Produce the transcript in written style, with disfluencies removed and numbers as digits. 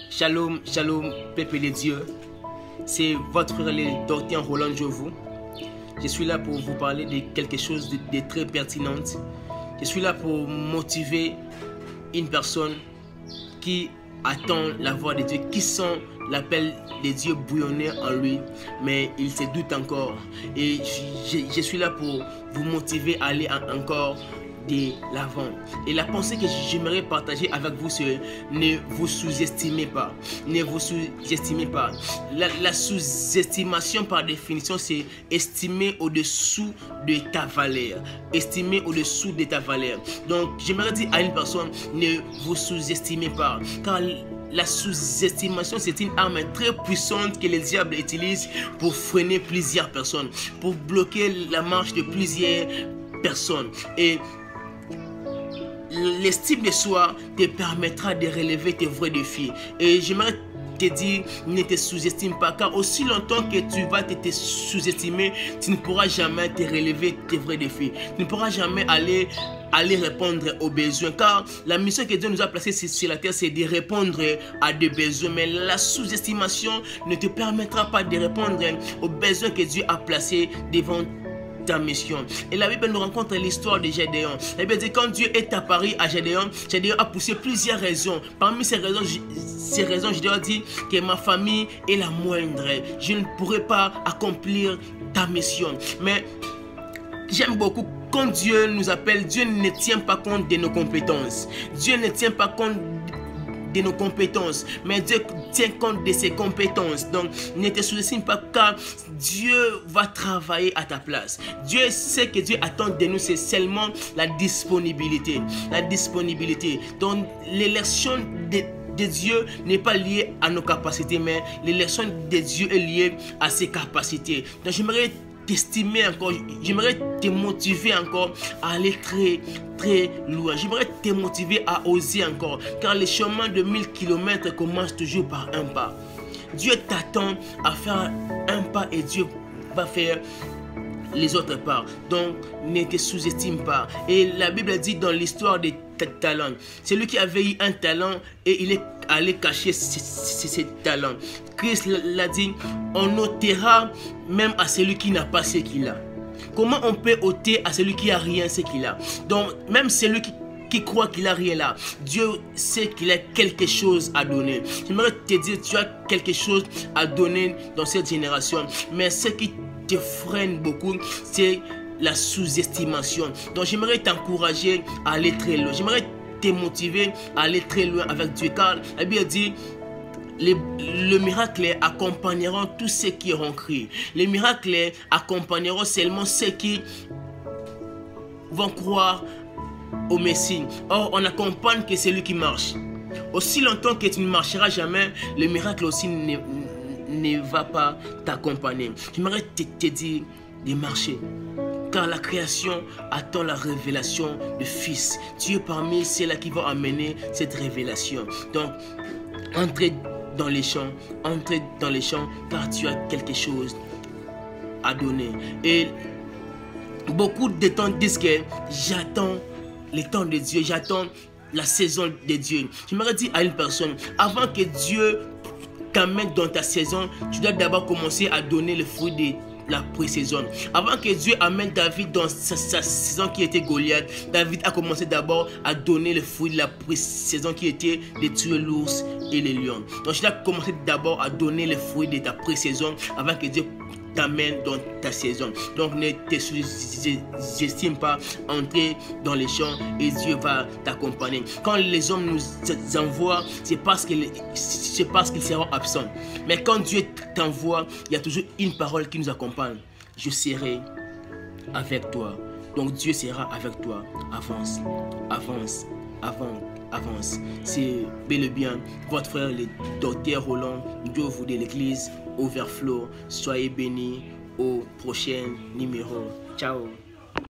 Shalom, shalom, peuple de Dieu. C'est votre frère le docteur Roland Jovu. Je suis là pour vous parler de quelque chose de très pertinent. Je suis là pour motiver une personne qui attend la voix de Dieu, qui sent l'appel de Dieu bouillonner en lui, mais il se doute encore. Et je suis là pour vous motiver à aller encore de l'avant. Et la pensée que j'aimerais partager avec vous, c'est ne vous sous-estimez pas. Ne vous sous-estimez pas. La sous-estimation par définition, c'est estimer au-dessous de ta valeur. Estimer au-dessous de ta valeur. Donc j'aimerais dire à une personne, ne vous sous-estimez pas. Car la sous-estimation, c'est une arme très puissante que le diable utilise pour freiner plusieurs personnes, pour bloquer la marche de plusieurs personnes. Et l'estime de soi te permettra de relever tes vrais défis. Et j'aimerais te dire, ne te sous-estime pas, car aussi longtemps que tu vas te sous-estimer, tu ne pourras jamais te relever tes vrais défis. Tu ne pourras jamais aller répondre aux besoins, car la mission que Dieu nous a placée sur la terre, c'est de répondre à des besoins. Mais la sous-estimation ne te permettra pas de répondre aux besoins que Dieu a placés devant ta mission. Et la Bible nous rencontre l'histoire de Gédéon. La Bible dit quand Dieu est apparu à Gédéon, Gédéon a poussé plusieurs raisons. Parmi ces raisons, Gédéon dit que ma famille est la moindre. Je ne pourrai pas accomplir ta mission. Mais j'aime beaucoup quand Dieu nous appelle, Dieu ne tient pas compte de nos compétences. Dieu ne tient pas compte de nos compétences, mais Dieu tient compte de ses compétences. Donc ne te sous-estime pas, car Dieu va travailler à ta place. Dieu sait que Dieu attend de nous, c'est seulement la disponibilité. La disponibilité. Donc l'élection de Dieu n'est pas liée à nos capacités, mais l'élection de Dieu est liée à ses capacités. Donc j'aimerais t'estimer encore, j'aimerais te motiver encore à aller très loin. J'aimerais te motiver à oser encore, car les chemins de 1000 km commencent toujours par un pas. Dieu t'attend à faire un pas et Dieu va faire les autres pas. Donc ne te sous-estime pas. Et la Bible dit dans l'histoire des talents, c'est lui qui avait eu un talent et il est allé cacher ses talents. Christ l'a dit, on ôtera même à celui qui n'a pas ce qu'il a. Comment on peut ôter à celui qui a rien ce qu'il a? Donc même celui qui croit qu'il a rien là, Dieu sait qu'il a quelque chose à donner. J'aimerais te dire, tu as quelque chose à donner dans cette génération, mais ce qui te freine beaucoup, c'est la sous-estimation. Donc j'aimerais t'encourager à aller très loin. J'aimerais te motiver à aller très loin avec Dieu, car la Bible dit le miracle accompagneront tous ceux qui auront cru. Les miracles accompagneront seulement ceux qui vont croire au Messie. Or on accompagne que celui qui marche. Aussi longtemps que tu ne marcheras jamais, le miracle aussi ne va pas t'accompagner. J'aimerais te dire de marcher, car la création attend la révélation du Fils. Tu es parmi ceux-là qui vont amener cette révélation. Donc entrez dans les champs, car tu as quelque chose à donner. Et beaucoup de temps disent que j'attends le temps de Dieu, j'attends la saison de Dieu. J'aimerais dire à une personne, avant que Dieu t'amène dans ta saison, tu dois d'abord commencer à donner le fruit de la pré-saison. Avant que Dieu amène David dans sa saison qui était Goliath, David a commencé d'abord à donner le fruit de la pré-saison qui était de tuer l'ours et les lions. Donc tu dois commencer d'abord à donner le fruit de ta pré-saison avant que Dieu t'amène dans ta saison. Donc ne te sous-estime pas, entrer dans les champs et Dieu va t'accompagner. Quand les hommes nous envoient, c'est parce qu'ils seront absents. Mais quand Dieu t'envoie, il y a toujours une parole qui nous accompagne. Je serai avec toi. Donc Dieu sera avec toi. Avance, avance, avance. C'est bel et bien votre frère le docteur Roland Jovu de l'église Overflow. Soyez bénis au prochain numéro. Ciao.